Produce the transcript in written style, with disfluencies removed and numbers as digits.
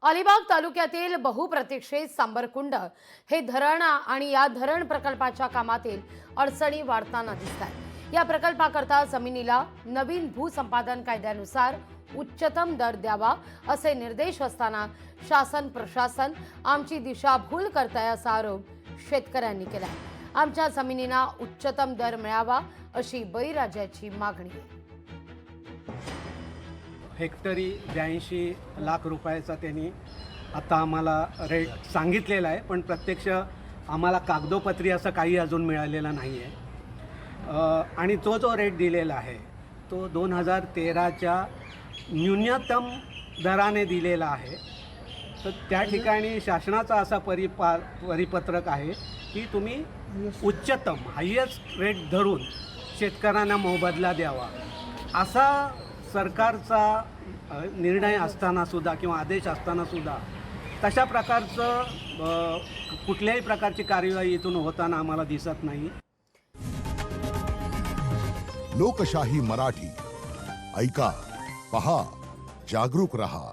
अलिबाग तालुक्यातील बहुप्रतीक्षित सांबरकुंड हे धरण आणि या धरण प्रकल्पाच्या कामातील अडचणी वाढताना दिसतात। या प्रकल्पाकरता जमिनीला नवीन भूसंपादन कायद्यानुसार उच्चतम दर द्यावा असे निर्देश असताना शासन प्रशासन आमची दिशाभूल करताय असा आरोप शेतकऱ्यांनी केला। आमच्या जमिनींना उच्चतम दर मिळावा अशी बळीराजाची मागणी आहे। हेक्टरी 82 लाख रुपयाचा त्यांनी आता आम्हाला रेट सांगितलेला आहे, पण प्रत्यक्ष आम्हाला कागदोपत्री असं काही अजून मिळालेलं नाही आहे। आणि तो जो रेट दिलेला आहे तो 2013च्या न्यूनतम दराने दिलेला आहे। तर त्या ठिकाणी शासनाचा असा परिपत्रक आहे की तुम्ही उच्चतम हायेस्ट रेट धरून शेतकऱ्यांना मोबदला द्यावा, असा सरकारचा निर्णय असताना सुद्धा किंवा आदेश असताना सुद्धा तशा प्रकारचं कुठल्याही प्रकारची कार्यवाही इथून होताना आम्हाला दिसत नाही। लोकशाही मराठी ऐका, पहा, जागरूक रहा।